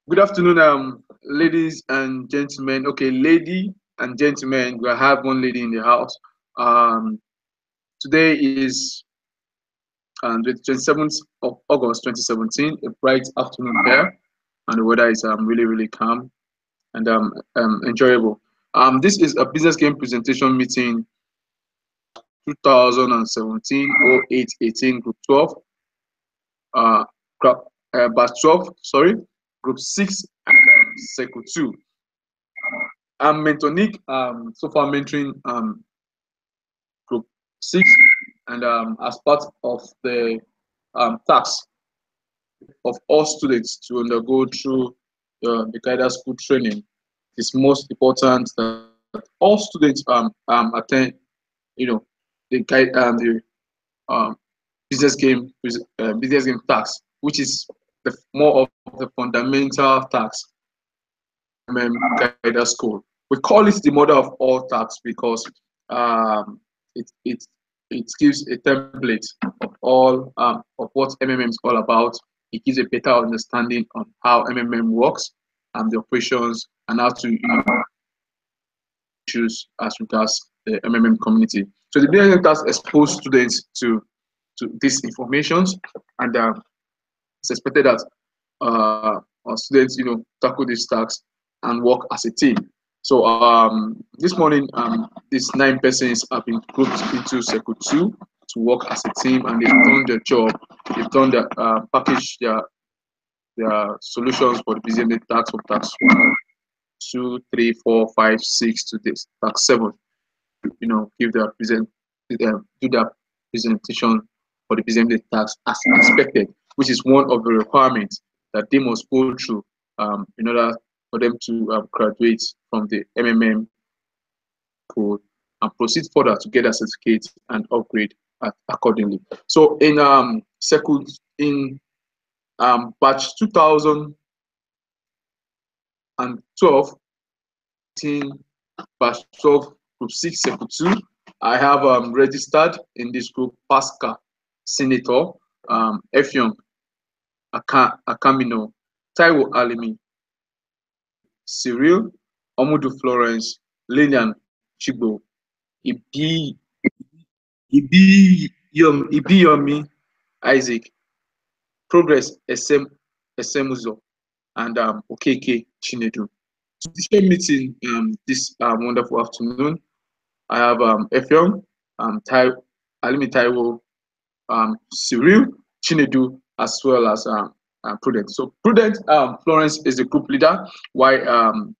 Good afternoon, ladies and gentlemen. Okay, lady and gentlemen, we have one lady in the house. Um, Today is the 27th of August 2017, a bright afternoon here, and the weather is really calm and enjoyable. This is a business game presentation meeting 2017 0818 Group 12, uh, batch 12, sorry, Group 6 and Circle 2. I'm Mentonic, so far mentoring group 6, and as part of the task of all students to undergo through the guidance school training, it's most important that all students attend, you know, the guide the um, business game task, which is more of the fundamental task guidance school. We call it the mother of all tasks because um, it, it, it gives a template of all of what MMM is all about. It gives a better understanding on how MMM works and the operations and how to choose as regards the MMM community. So the business task expose students to these informations, and it's expected that our students, tackle these tasks and work as a team. So this morning, these 9 persons have been grouped into Circle 2 to work as a team, and they've done their job. They've done their package their solutions for the BZMA tax of tax 1, 2, 3, 4, 5, 6 to this tax 7. Give their do their presentation for the BZMA tax as expected, which is one of the requirements that they must go through in order for them to graduate from the MMM code and proceed further to get a certificate and upgrade accordingly. So in batch 2012, batch 12, group 6, circle 2, I have registered in this group Pascal, Senator, Effiong, Akamino, Taiwo Alimi, Cyril, Omudu Florence, Lilian Chigbo, Ibi, Ibiyomi, Isaac, Progress Esemuzo, and Okeke Chinedu. So this meeting this wonderful afternoon, I have Effiong, Alimi Taiwo, Cyril, Chinedu, as well as Prudent. So Prudent Florence is the group leader, while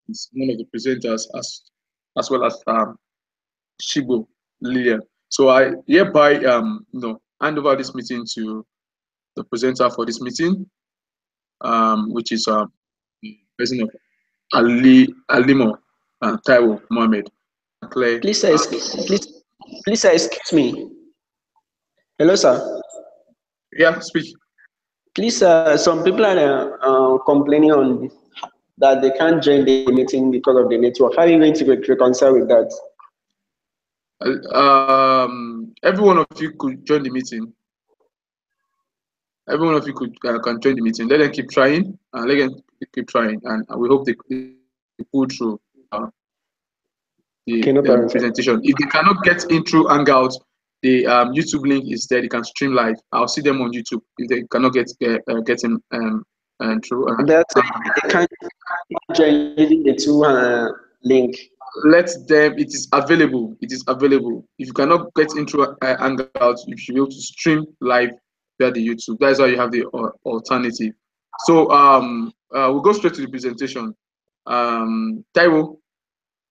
is one of the presenters as well as Shibo Lillian. So I hereby hand over this meeting to the presenter for this meeting, which is the person of Alimo Taiwo Mohammed. Claire. Please, sir, please, sir, excuse me. Hello, sir. Yeah, speak. Please, some people are complaining on that they can't join the meeting because of the network. How are you going to reconcile with that? Every one of you could join the meeting. Every one of you can join the meeting. Let them keep trying. Let them keep trying, and we hope they pull through the presentation. If they cannot get in through Hangouts, the YouTube link is there. They can stream live. I'll see them on YouTube if they cannot get in through. They can't join using the two link. Let them. It is available. It is available. If you cannot get into Hangouts, you should be able to stream live via the YouTube. That's why you have the alternative. So we'll go straight to the presentation. Taiwo,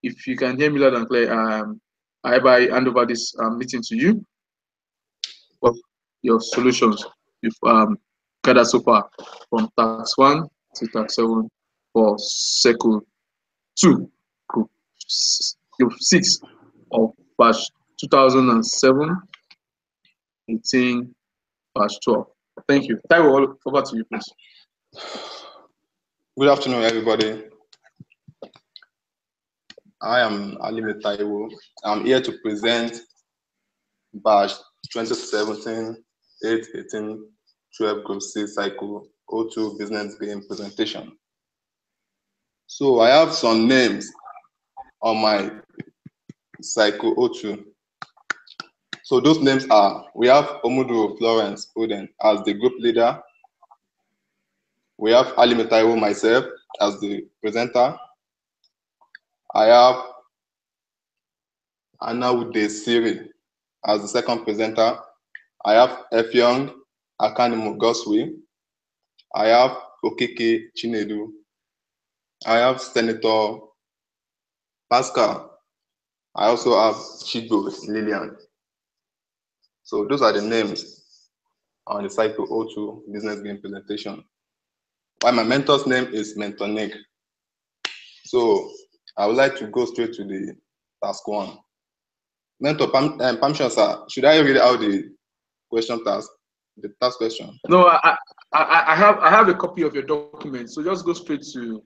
if you can hear me loud and clear, I hereby hand over this meeting to you. Well, your solutions you've gathered so far from tax 1 to tax 7 for Circle 2, Group 6 of batch 2007, 18, batch 12. Thank you. Taiwo, over to you, please. Good afternoon, everybody. I am Alimi Taiwo. I'm here to present batch 2017, 8, 18, 12 Group 6 cycle O2 business game presentation. So I have some names on my Psycho O2. So those names are, we have Omuduro Florence Oden as the group leader. We have Ali Metaiwo, myself, as the presenter. I have Anaude Siri as the second presenter. I have Efyong Akanimu Goswe. I have Okeke Chinedu. I have Senator Pascal. I also have Chido Lillian. So those are the names on the Psycho O2 business game presentation. While my mentor's name is Mentor Nick. So I would like to go straight to the task one. Mentor Pamshon, sir, should I read out the question task, the task question? No, I have a copy of your document, so just go straight to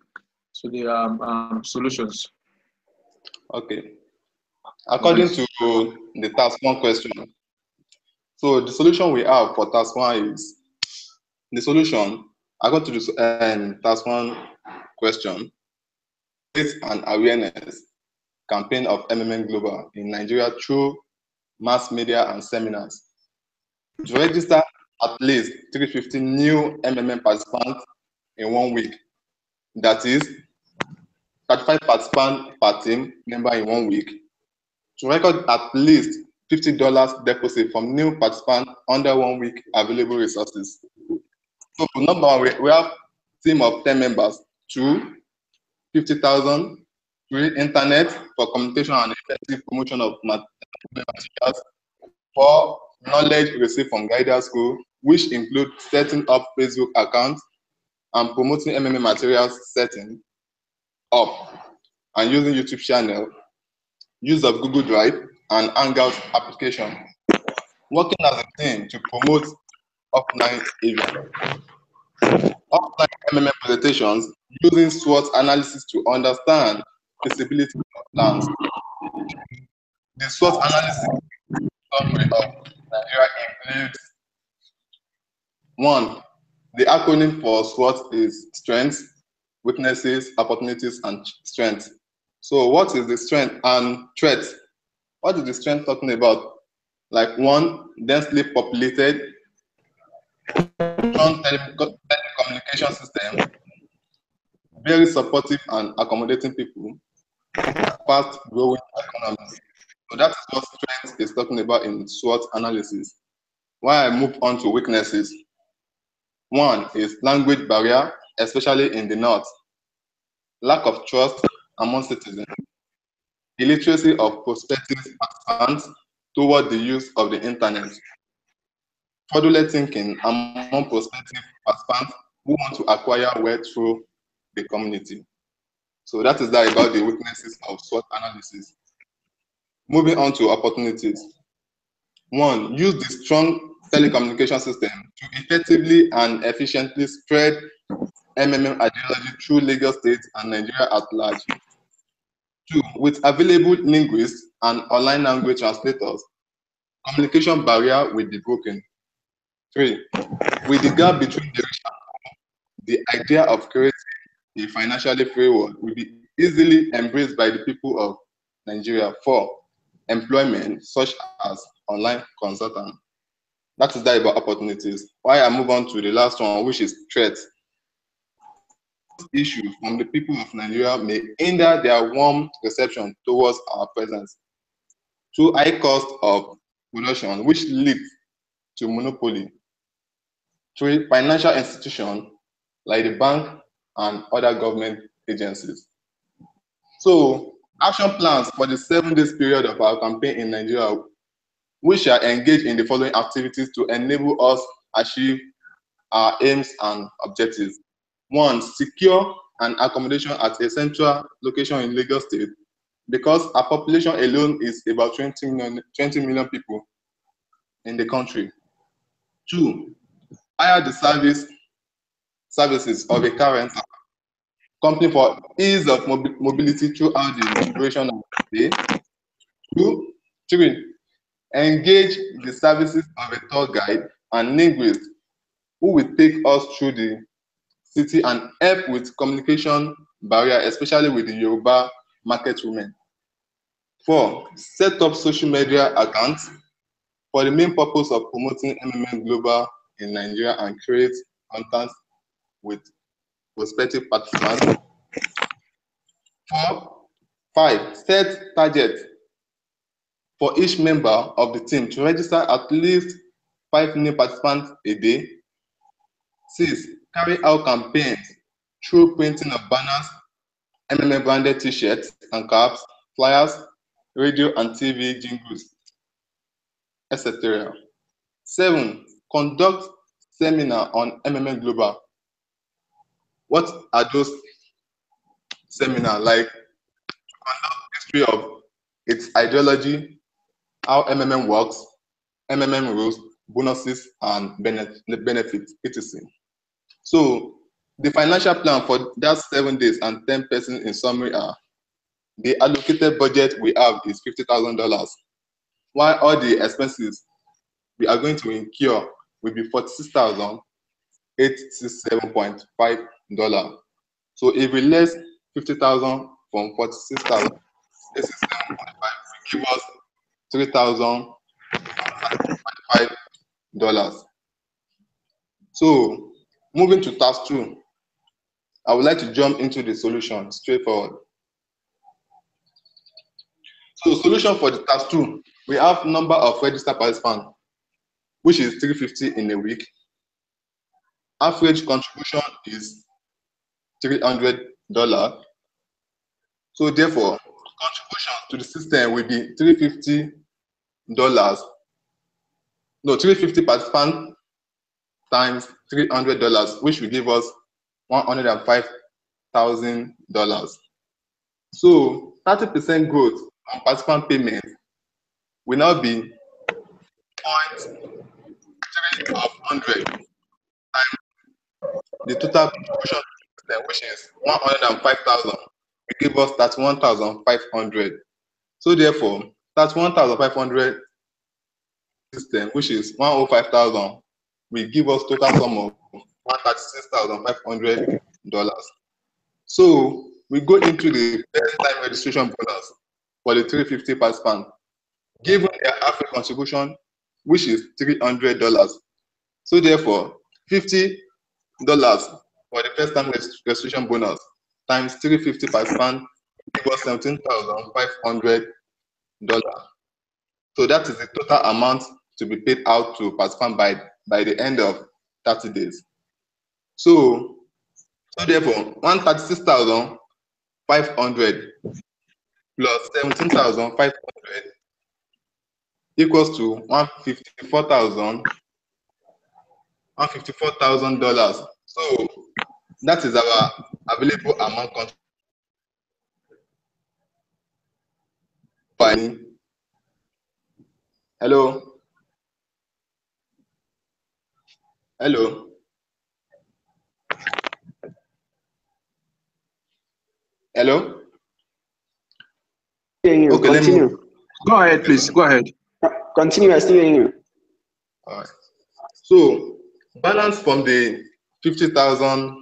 the solutions. Okay. According to the task one question, so the solution we have for task one is, the solution, according to the task one question, create an awareness campaign of MMM Global in Nigeria through mass media and seminars. To register at least 350 new MMM participants in 1 week. That is 35 participants per team member in 1 week. To record at least $50 deposit from new participants under 1 week available resources. So number one, we have team of 10 members. 2, 50,000. 3, internet for communication and effective promotion of materials. 4, knowledge received from Guided School, which include setting up Facebook accounts and promoting MMM materials setting up and using YouTube channel, use of Google Drive and Hangout application. Working as a team to promote offline events. Offline MMM presentations using SWOT analysis to understand feasibility of plans. The SWOT analysis summary of Nigeria includes 1. The acronym for SWOT is strengths, weaknesses, opportunities, and strengths. So what is the strength and threat? What is the strength talking about? Like 1, densely populated, strong telecommunication system, very supportive and accommodating people, fast growing economy. So that is what strength is talking about in SWOT analysis. Why I move on to weaknesses. 1 is language barrier, especially in the north. Lack of trust among citizens. Illiteracy of prospective participants toward the use of the internet. Fraudulent thinking among prospective participants who want to acquire wealth through the community. So that is that about the weaknesses of SWOT analysis. Moving on to opportunities. 1, use the strong telecommunication system to effectively and efficiently spread MMM ideology through Lagos State and Nigeria at large. 2, with available linguists and online language translators, communication barrier will be broken. 3, with the gap between the rich and poor, the idea of creating a financially free world will be easily embraced by the people of Nigeria. 4, employment such as online consultant. That is that about opportunities. Why I move on to the last one, which is threats. Issues from the people of Nigeria may hinder their warm reception towards our presence. 2, high cost of production, which leads to monopoly. 3, financial institutions like the bank and other government agencies. So, action plans for the 7 days period of our campaign in Nigeria, we shall engage in the following activities to enable us achieve our aims and objectives. 1, secure an accommodation at a central location in Lagos State, because our population alone is about 20 million people in the country. 2, hire the services of a car rental company for ease of mobility throughout the duration of the day. 2, 3, engage the services of a tour guide and linguist who will take us through the city and help with communication barrier, especially with the Yoruba market women. 4, set up social media accounts for the main purpose of promoting MMM Global in Nigeria and create content with prospective participants. 5, set target for each member of the team to register at least 5 new participants a day. 6, carry out campaigns through printing of banners, MMM branded t-shirts and caps, flyers, radio and TV jingles, etc. 7, conduct seminar on MMM Global. What are those seminars? Like, history of its ideology, how MMM works, MMM rules, bonuses, and benefits, etc. So the financial plan for that 7 days and 10 persons in summary are: the allocated budget we have is $50,000, while all the expenses we are going to incur will be $46,867.5. So if we less 50,000 from 46,000, this is 7.5 will give us $3,005. So moving to task 2, I would like to jump into the solution straightforward. So solution for the task 2, we have number of registered participants, which is 350 in a week. Average contribution is $300. So therefore, contribution to the system will be $350. No, 350 participants times $300, which will give us $105,000. So 30% growth on participant payment will now be 0.3 of 100 times the total contribution, which is 105,000, will give us 31,500. So therefore, 31,500 system, which is 105,000, will give us total sum of $136,500. So we go into the first time registration bonus for the 350 participants, given their average contribution, which is $300. So therefore, $50 for the first time registration bonus times 350 participants give us $17,500. So that is the total amount to be paid out to participants by the end of 30 days. So therefore, 136,500 plus 17,500 equals to $154,000. So that is our available amount. Hello. Hello. Hello. Okay, continue. Go ahead, please. Go ahead. Continue. I still hearing you. All right. So balance from the $50,000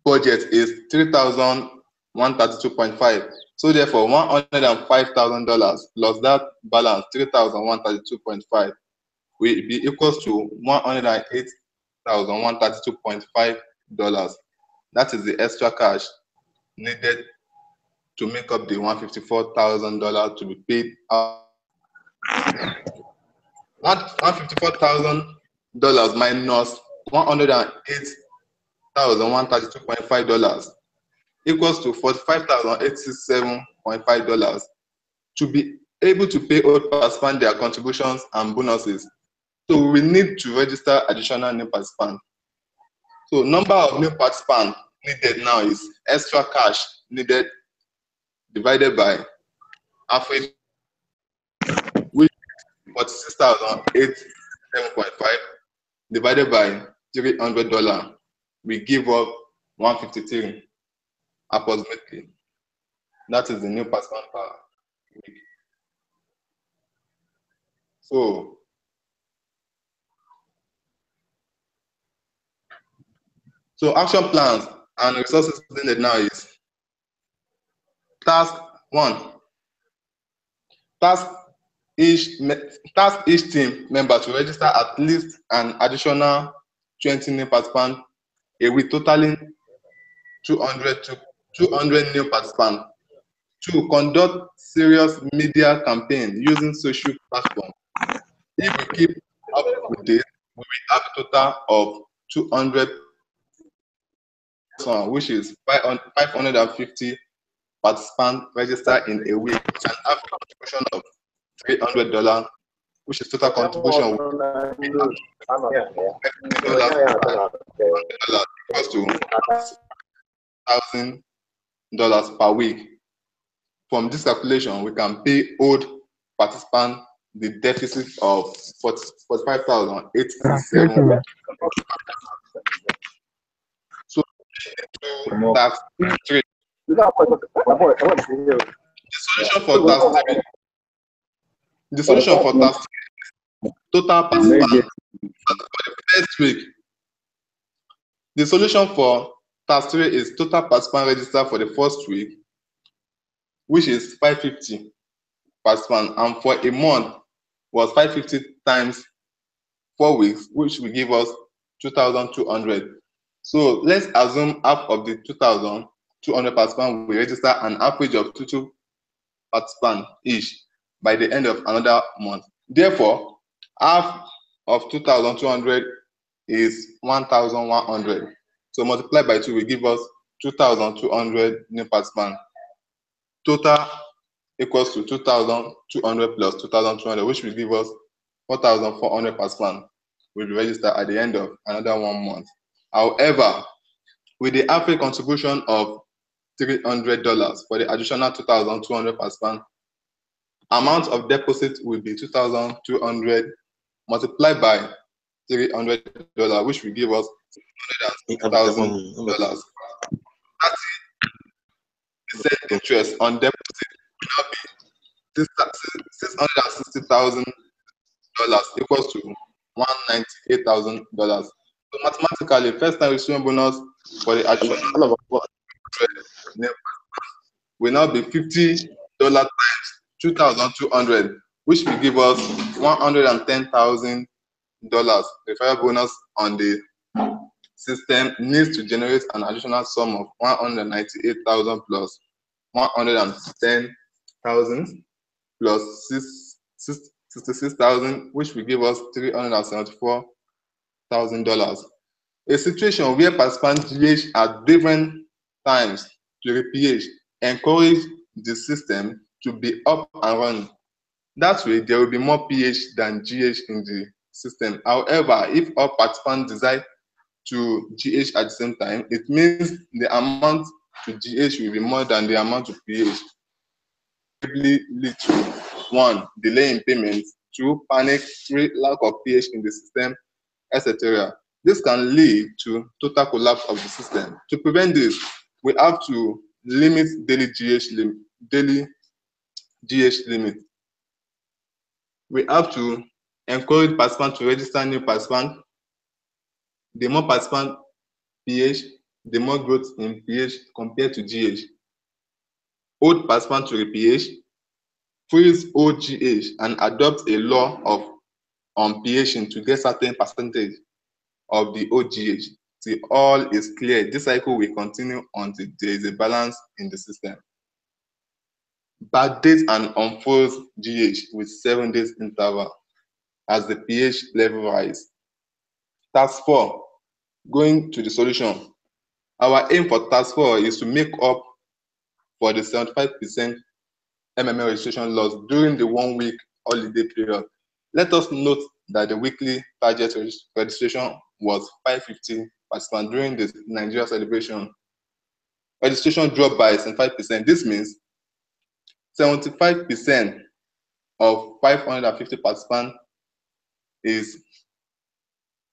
budget is $3,132.5. So therefore, $105,000 plus that balance, $3,132.5, will be equals to $108,132.5. That is the extra cash needed to make up the $154,000 to be paid out. $154,000 minus $108,132.5 equals to $45,867.5 to be able to pay all participants their contributions and bonuses. So we need to register additional new participants. So number of new participants needed now is extra cash needed divided by average, which is $46,867.5 divided by $300. We give up 153 approximately. That is the new participant per week. So So action plans and resources needed now is task 1. Task each team member to register at least an additional 20 new participants a week, totaling 200 new participants. 2. Conduct serious media campaign using social platforms. If we keep up with this, we will have a total of 200, which is 550 participants registered in a week, and have a contribution of $300, which is total contribution of $100 equals to $1,000 per week. From this calculation, we can pay old participants the deficit of 45,867. So, task 3. The solution for task 3 total participants for the first week. The solution for task 3 is total participant registered for the first week, which is 550 participants, and for a month was 550 times 4 weeks, which will give us 2,200. So let's assume half of the 2,200 participants will register an average of 2 participants each by the end of another month. Therefore, half of 2,200 is 1,100. So multiply by 2 will give us 2,200 new participants. Total equals to 2,200 plus 2,200, which will give us 4,400 participants will be registered at the end of another 1 month. However, with the average contribution of $300 for the additional 2,200 participants, amount of deposit will be 2,200 multiplied by $300, which will give us $1,000. 30% interest on deposit will now be $660,000 equals to $198,000. So mathematically, first time receiving bonus for the additional will now be $50 times 2,200, which will give us $110,000. The referral bonus on the system needs to generate an additional sum of 198,000 plus 110,000 plus 66,000, which will give us $374,000. A situation where participants GH at different times to re-PH encourage the system to be up and running. That way, there will be more PH than GH in the system. However, if all participants decide to GH at the same time, it means the amount to GH will be more than the amount to PH. Lead to 1. Delay in payments, 2. Panic, 3. Lack of PH in the system, etc. This can lead to total collapse of the system. To prevent this, we have to limit daily GH limit. We have to encourage participants to register new participants. The more participant PH, the more growth in PH compared to GH. Old participant to re-PH, freeze old GH, and adopt a law of PHing to get certain percentage of the old GH. Till all is clear, this cycle will continue until there is a balance in the system. Backdate and unfreeze GH with 7 days interval as the pH level rise. Task 4, going to the solution. Our aim for task 4 is to make up for the 75% MMM registration loss during the 1 week holiday period. Let us note that the weekly target registration was 550 participants during the Nigeria celebration. Registration dropped by 75%. This means 75% of 550 participants is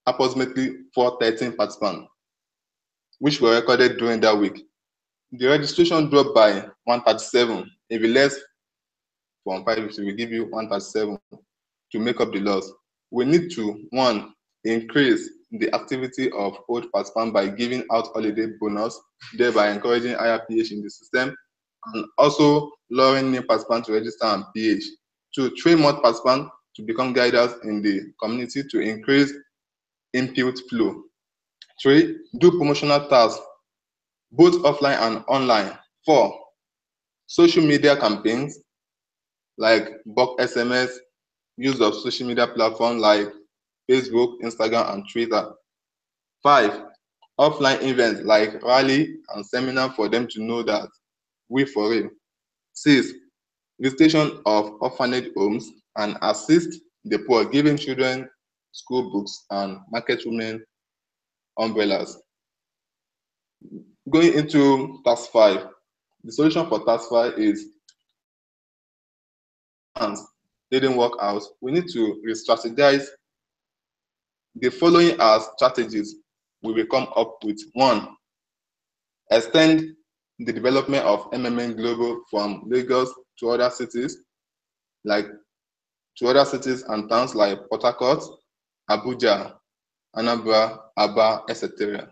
approximately 413 participants, which were recorded during that week. The registration dropped by 137. If you less from 550, we give you 137 to make up the loss. We need to, 1, increase the activity of old participants by giving out holiday bonus, thereby encouraging higher pH in the system, and also lowering new participants to register and pH. 2, train more participants to become guiders in the community to increase input flow. 3, do promotional tasks, both offline and online. 4, social media campaigns like bulk SMS, use of social media platforms like Facebook, Instagram, and Twitter. 5, offline events like rally and seminar for them to know that we for real. 6, visitation of orphanage homes and assist the poor, giving children school books and market women umbrellas. Going into task 5, the solution for task 5 is didn't work out. We need to re-strategize. The following are strategies we will come up with. 1, extend the development of MMM Global from Lagos to other cities and towns like Port Harcourt, Abuja, Anambra, Aba, etc.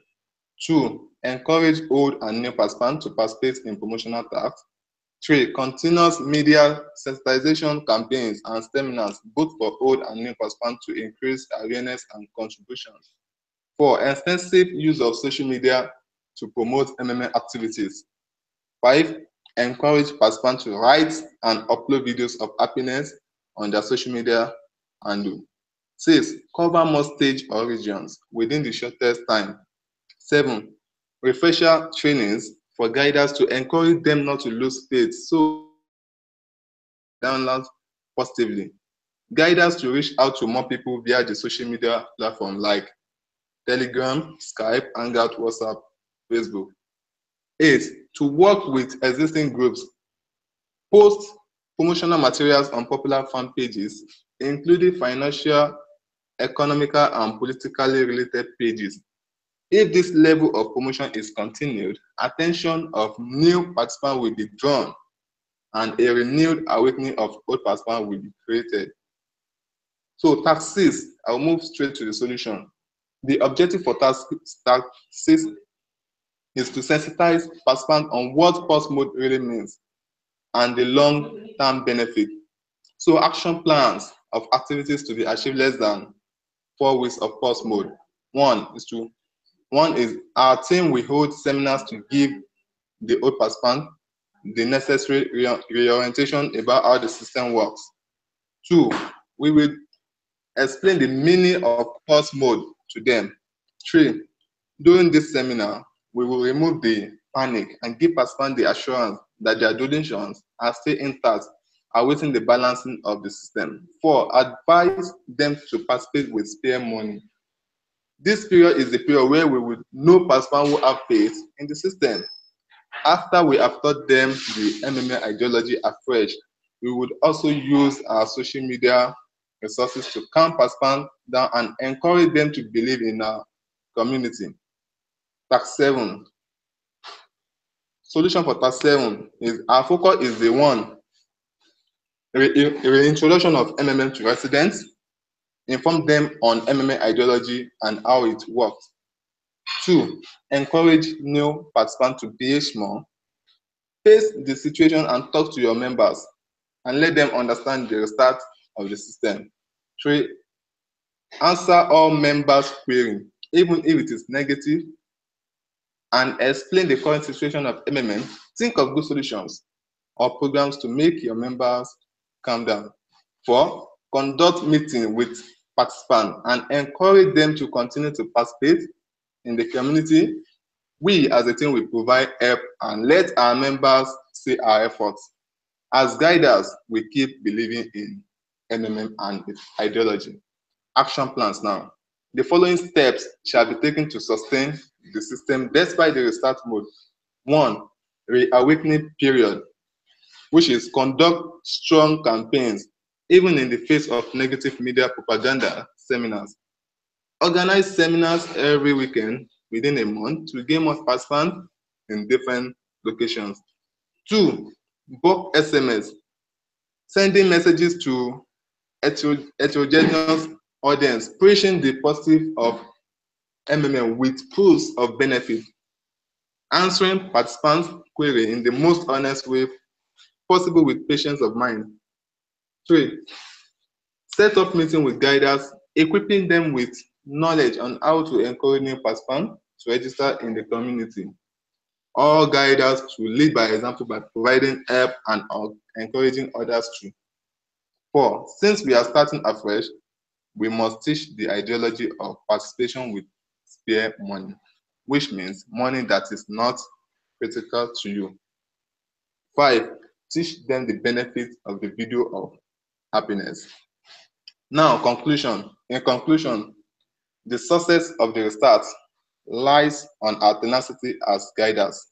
2, encourage old and new participants to participate in promotional tasks. 3, continuous media sensitization campaigns and seminars, both for old and new participants, to increase awareness and contributions. 4, extensive use of social media to promote MMM activities. 5, encourage participants to write and upload videos of happiness on their social media handle. 6, cover more stages or regions within the shortest time. 7, refresher trainings for guiders to encourage them not to lose faith, so download positively. Guiders to reach out to more people via the social media platform like Telegram, Skype, Hangout, WhatsApp, Facebook. 8, to work with existing groups. Post promotional materials on popular fan pages, including financial, economical, and politically related pages. If this level of promotion is continued, attention of new participants will be drawn and a renewed awakening of old participants will be created. So task 6, I'll move straight to the solution. The objective for task 6 is to sensitize participants on what pulse mode really means and the long-term benefit. So action plans of activities to be achieved less than 4 weeks of pulse mode. One is our team will hold seminars to give the old participant the necessary reorientation about how the system works. 2, we will explain the meaning of pulse mode to them. 3, during this seminar, we will remove the panic and give participants the assurance that their donations are still intact, awaiting the balancing of the system. 4, advise them to participate with spare money. This period is the period where we will know participants who have faith in the system. After we have taught them the MMM ideology afresh, we would also use our social media resources to calm participants down and encourage them to believe in our community. Task 7. Solution for task 7 is our focus is the 1, reintroduction of MMM to residents, inform them on MMM ideology and how it works. 2, encourage new participants to PH more. Face the situation and talk to your members and let them understand the restart of the system. 3, answer all members' queries, even if it is negative, and explain the current situation of MMM. Think of good solutions or programs to make your members calm down. 4, conduct meetings with participants and encourage them to continue to participate in the community. We as a team will provide help and let our members see our efforts. As guiders, we keep believing in MMM and its ideology. Action plans now. The following steps shall be taken to sustain the system despite the restart mode. 1, reawakening period, which is conduct strong campaigns, even in the face of negative media propaganda seminars. Organize seminars every weekend within a month to gain more participants in different locations. 2, bulk SMS, sending messages to heterogeneous audience, preaching the positive of MMM with proofs of benefit, answering participants' query in the most honest way possible with patience of mind. 3. Set up meeting with guiders, equipping them with knowledge on how to encourage new participants to register in the community. All guiders to lead by example by providing help and encouraging others to. 4. Since we are starting afresh, we must teach the ideology of participation with spare money, which means money that is not critical to you. 5. Teach them the benefits of the video of happiness. Now, conclusion. In conclusion, the success of the restart lies on our tenacity as guiders,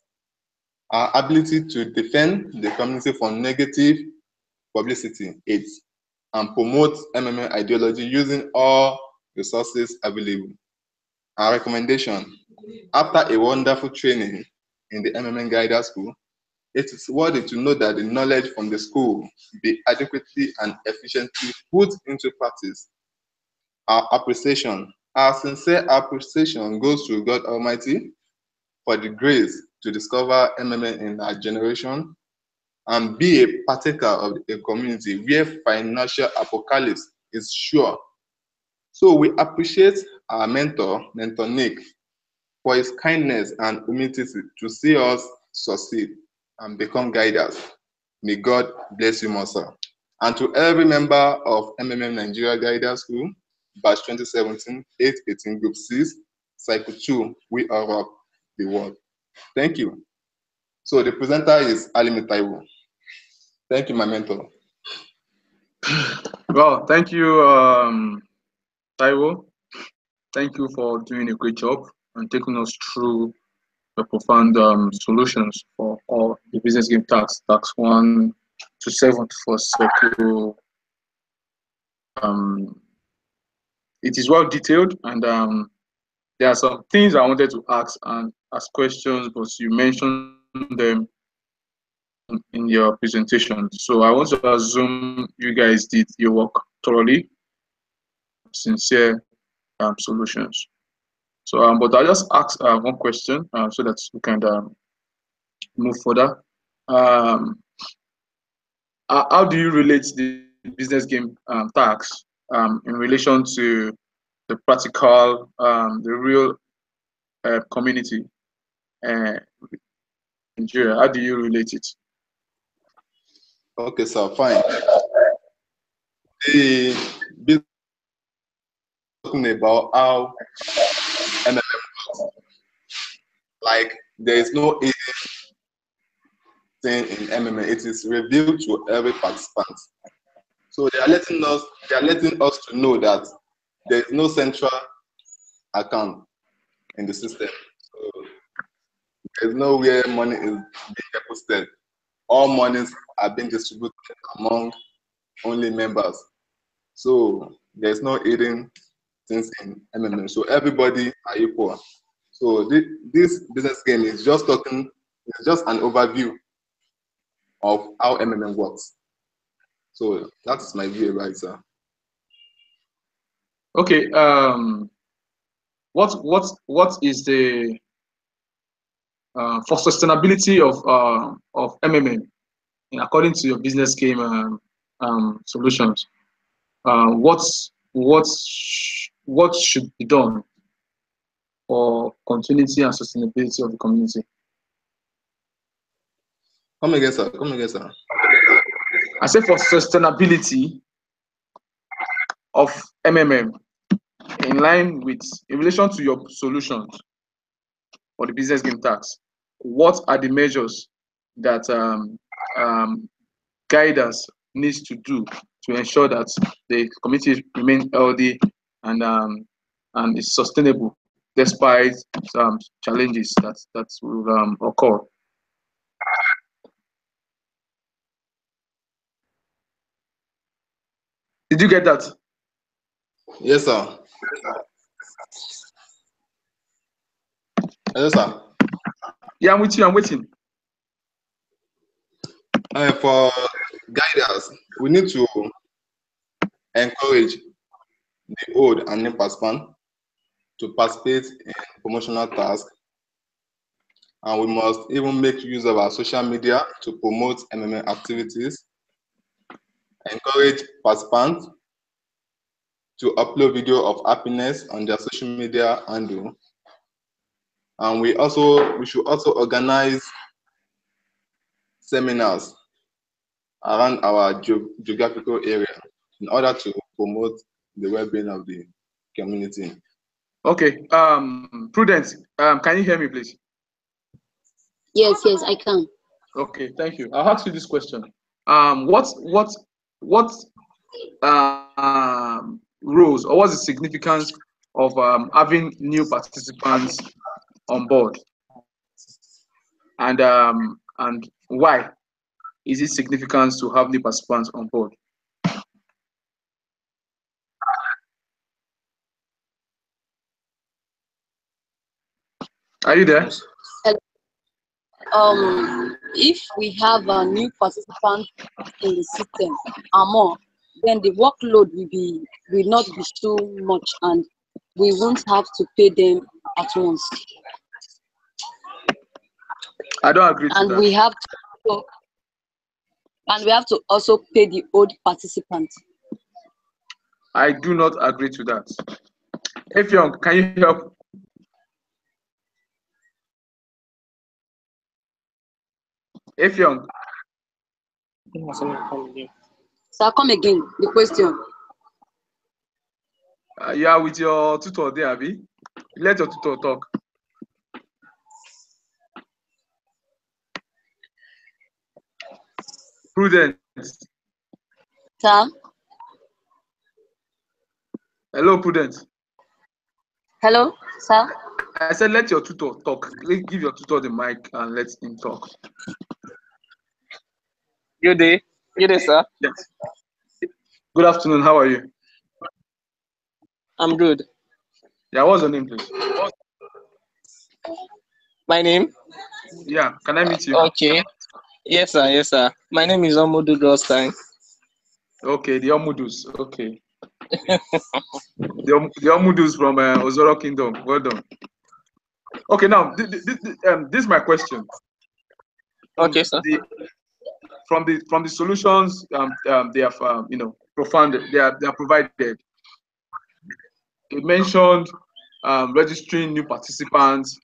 our ability to defend the community from negative publicity, aids, and promote MMM ideology using all resources available. Our recommendation: after a wonderful training in the MMM Guider School, it is worthy to know that the knowledge from the school be adequately and efficiently put into practice. Our appreciation, our sincere appreciation goes to God Almighty for the grace to discover MMM in our generation and be a partaker of a community where financial apocalypse is sure. So we appreciate our mentor Nick, for his kindness and humility to see us succeed and become guiders. May God bless you more, sir. And to every member of MMM Nigeria Guider School, Batch 2017, 818 Group 6, Cycle 2, we are rock the world. Thank you. So the presenter is Alimi Taiwo. Thank you, my mentor. Well, thank you, Taiwo. Thank you for doing a great job and taking us through the profound solutions for all the business game tasks, task 1 to 7 for Circle. It is well detailed, and there are some things I wanted to ask questions, but you mentioned them in your presentation. So I want to assume you guys did your work thoroughly, sincere solutions. So, but I'll just ask one question so that we can move further. How do you relate the business game tasks in relation to the practical, the real community in Nigeria? How do you relate it? Okay, sir, fine. The business talking about how MMM works. Like there is no thing in MMM. It is revealed to every participant. So they are letting us to know that there is no central account in the system. So there's nowhere money is being deposited. All monies are being distributed among only members. So there's no hidden things in MMM. So everybody are equal. So this business game is just an overview of how MMM works. So that's my view, right, sir? Okay. What is the for sustainability of MMM according to your business game solutions? What should be done for continuity and sustainability of the community? Come again, sir. Come again, sir. I said for sustainability of MMM in relation to your solutions for the business game tax. What are the measures that guiders needs to do to ensure that the community remain healthy and is sustainable despite some challenges that will occur? Did you get that? Yes, sir. Yes, sir. Yeah, I'm with you. I'm waiting. For guiders, we need to encourage the old and new participants to participate in promotional tasks, and we must even make use of our social media to promote MMM activities, encourage participants to upload video of happiness on their social media handle, and we should also organize seminars around our geographical area in order to promote the well-being of the community. Okay, Prudence, can you hear me, please? Yes, I can. Okay, thank you. I'll ask you this question. What roles or what's the significance of having new participants on board, and why is it significant to have new participants on board? Are you there? If we have a new participant in the system or more, then the workload will not be so much, and we won't have to pay them at once. I don't agree to And that. we have to also pay the old participants. I do not agree to that. Effiong, can you help? Effiong. So come again, the question. You are with your tutor there, Abby. Let your tutor talk. Prudence. Sir? Hello, Prudence. Hello, sir? I said let your tutor talk. Give your tutor the mic and let him talk. Good day. Good day, sir. Yes. Good afternoon. How are you? I'm good. Yeah, what's your name, please? My name? Yeah, can I meet you? Okay. Yes, sir. Yes, sir. My name is Omodu Gostein. Okay, the Omudus. Okay. the Omudus from Ozoro Kingdom. Well done. Okay, now this is my question. Okay, sir. From the solutions they have provided. You mentioned registering new participants,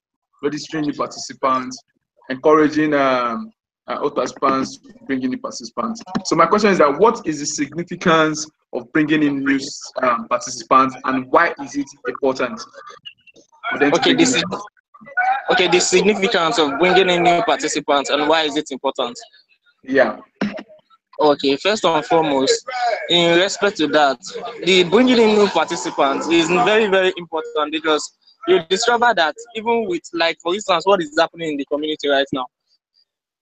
encouraging old participants, bringing new participants. So my question is that what is the significance of bringing in new participants, and why is it important for them to bring in the significance of bringing in new participants and why is it important? Yeah. Okay, first and foremost, in respect to that, the bringing in new participants is very, very important, because you discover that even with, like, for instance, what is happening in the community right now,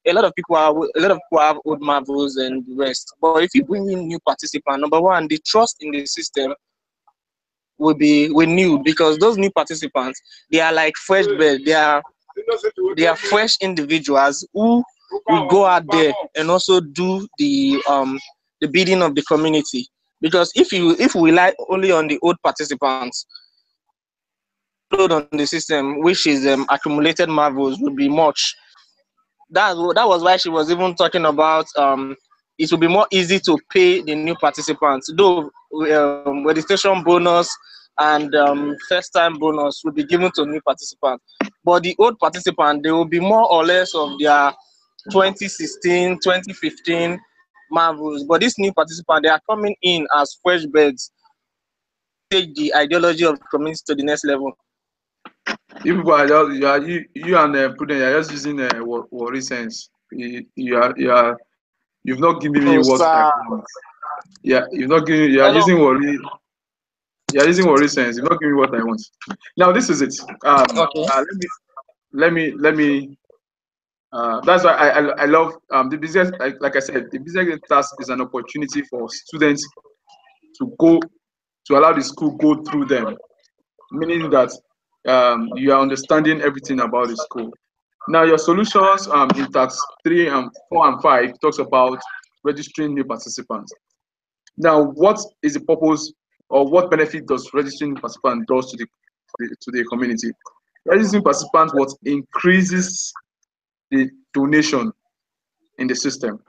a lot of people have old marvels and the rest. But if you bring in new participants, number one, the trust in the system will be renewed, because those new participants, they are like fresh blood. They are fresh individuals who will go out there and also do the bidding of the community. Because if we rely only on the old participants, load on the system, which is accumulated marvels, would be much. That was why she was even talking about it will be more easy to pay the new participants, though registration bonus and first time bonus will be given to new participants. But the old participants, they will be more or less of their 2016, 2015 marvels. But these new participants, they are coming in as fresh birds, take the ideology of the community to the next level. You people are just you and Prudence are just using worry sense. You've not given me what I want. Yeah, you've not given. You are using worry. You are using worry sense. You've not giving me what I want. Now this is it. Okay. Let me. That's why I love the business. Like I said, the business task is an opportunity for students to allow the school go through them, meaning that you are understanding everything about the school. Now your solutions in task 3 and 4 and 5 talks about registering new participants. Now, what is the purpose or what benefit does registering new participants does to the to the community. Registering participants what increases the donation in the system.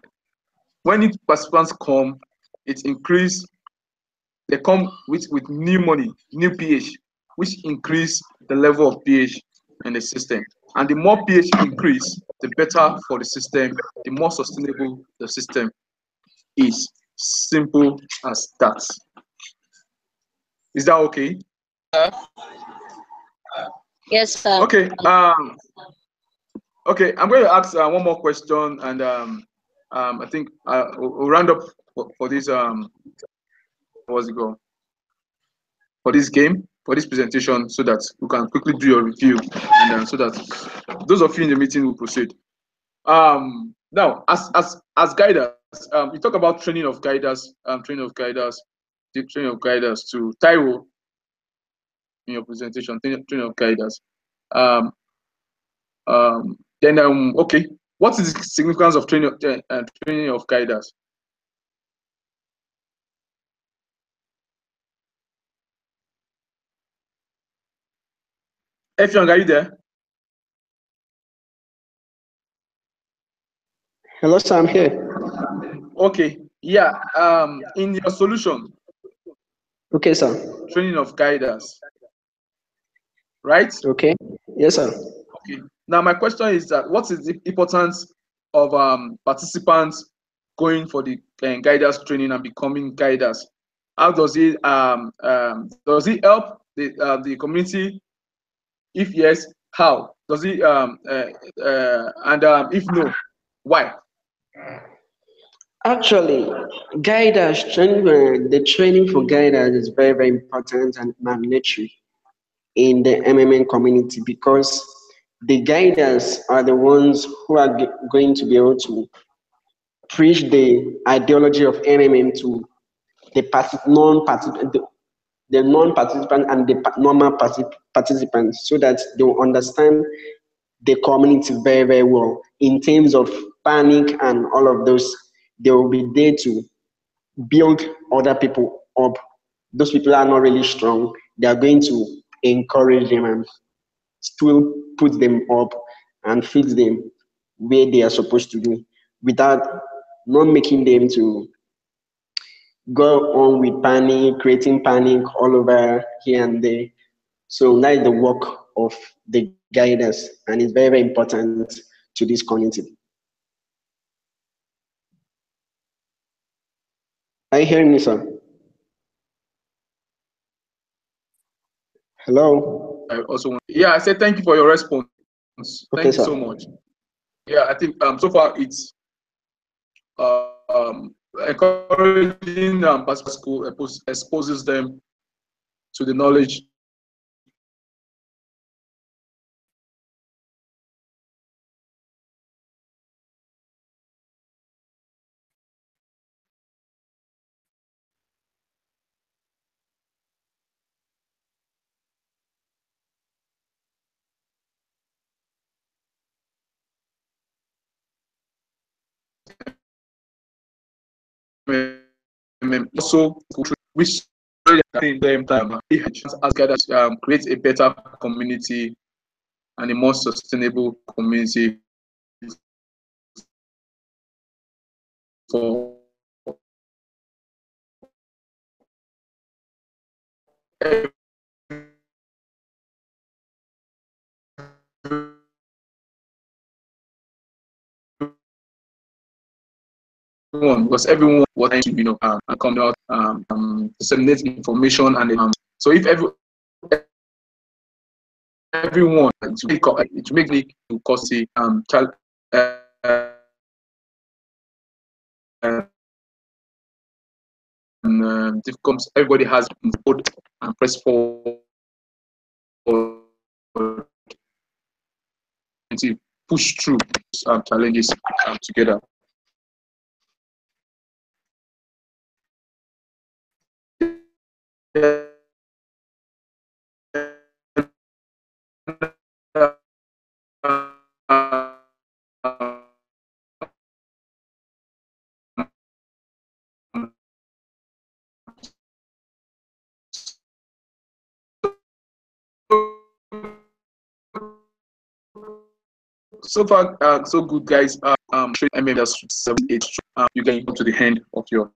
When new participants come, it increase. They come with new money, new PH, which increase the level of PH in the system. And the more PH increase, the better for the system, the more sustainable the system is. Simple as that. Is that okay? Yes, sir. Okay. Okay. I'm going to ask one more question, and I think we'll round up for this. What's it called? For this game, for this presentation, so that we can quickly do your review, and so that those of you in the meeting will proceed. Now, as guiders, we talk about training of guiders, training of guiders to Taiwo in your presentation, training of guiders. Then okay, what is the significance of training of guiders? Effiong, are you there? Hello, sir, I'm here. Okay, yeah. In your solution, Okay, sir. training of guiders, right? Okay. Yes, sir. Okay. Now my question is that what is the importance of participants going for the guiders training and becoming guiders? How does it help the community? If yes, how does it and if no, why? Actually, guiders training, the training for guiders is very, very important and mandatory in the MMN community, because the guiders are the ones who are going to be able to preach the ideology of MMM to the non-participant and the normal participants, so that they will understand the community very, very well. In terms of panic and all of those, they will be there to build other people up. Those people are not really strong. They are going to encourage them and still put them up and fix them where they are supposed to do, without not making them to go on with panic, creating panic all over here and there. So that is the work of the guidance, and it's very, very important to this community. Are you hearing me, sir? Hello? I also want, yeah, I said thank you for your response. Okay, Thank you sir. so much. Yeah, I think so far it's encouraging school exposes them to the knowledge also which them time as guiders create a better community and a more sustainable community for everyone, because everyone wants to come out disseminate information, and so if everyone to make it to cause child difficult. Everybody has vote and press forward to push through challenges together. so far, so good, guys. MM that's 78. You can go to the end of your.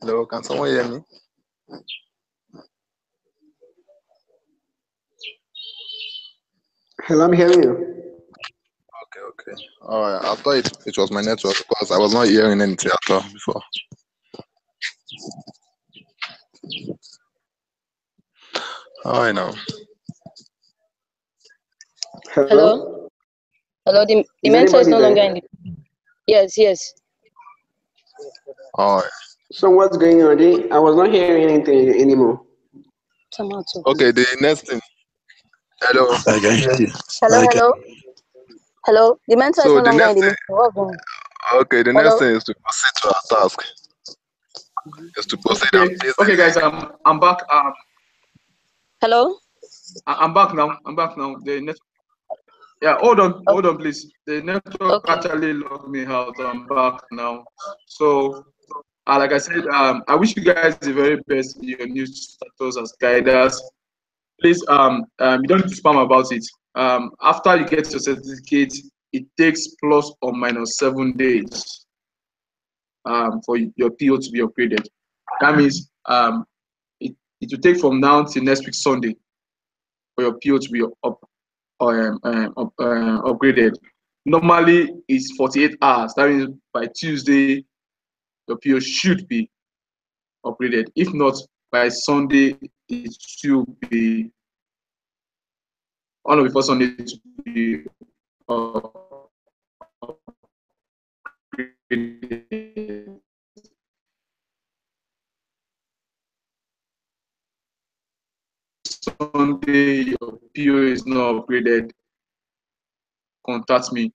Hello, can someone hear me? Hello, I'm hearing you. Okay. All right. I thought it was my network because I was not hearing anything at all before. All right now. Hello? Hello, the Is mentor is anybody no longer in there? the. Yes. All right. So what's going on? I was not hearing anything anymore. Tomato. Okay. The next thing. Hello. I can hear you. Hello, I can. hello. Hello. The mentor is So no the longer in next the thing. meeting. What's going on? Okay. The next Hello. thing is to proceed to our task. Is to proceed and Okay, place okay, guys. I'm back. Hello. I'm back now. I'm back now. The net. Yeah, hold on, please. The network Okay. actually logged me out. I'm back now. So, like I said, I wish you guys the very best in your new status as guiders. Please, you don't need to spam about it. After you get your certificate, it takes plus or minus 7 days for your PO to be upgraded. That means it will take from now till next week Sunday for your PO to be upgraded. Normally, it's 48 hours. That means by Tuesday, your PO should be upgraded. If not, by Sunday, it should be on or before Sunday to be upgraded. Sunday, your PO is not upgraded, contact me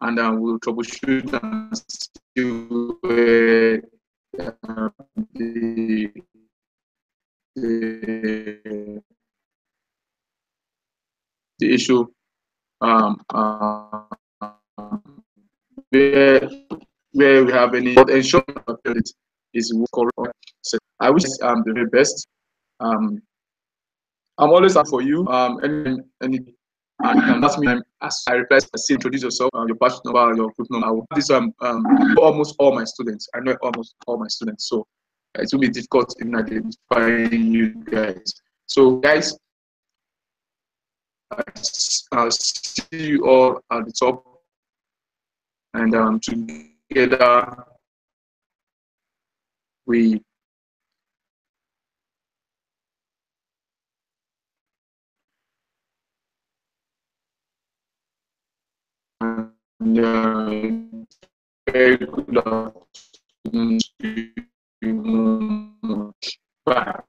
and we'll troubleshoot and see where the, the, the issue where we have any, but ensure that is correct. I wish the very best. I'm always up for you. Any and you can ask me as I reply, say introduce yourself, your passion number, your group number. I will have this almost all my students. I know almost all my students, so it will be difficult in identifying you guys. So guys, I'll see you all at the top, and together we very good afternoon to you. Bye.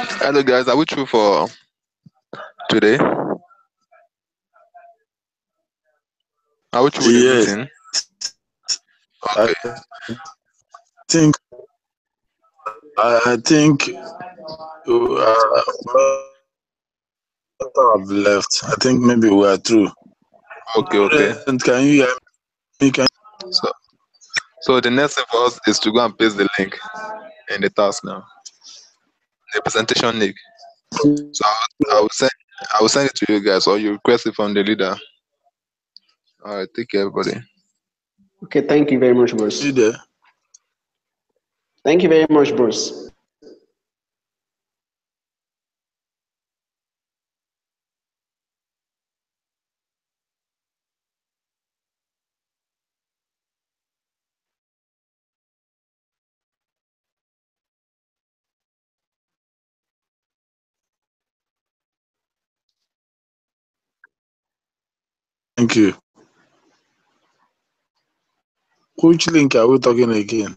Hello guys, are we through for today? Are we through with the Yes, meeting? I Okay. think I think I've left. I think maybe we are through. Okay. And can you hear me? So the next step for us is to go and paste the link in the task now. The presentation link. So I will send it to you guys, or you request it from the leader. All right, take care, everybody. Okay, thank you very much, boss. You there? Thank you very much, boss. Thank you. Which link are we talking again?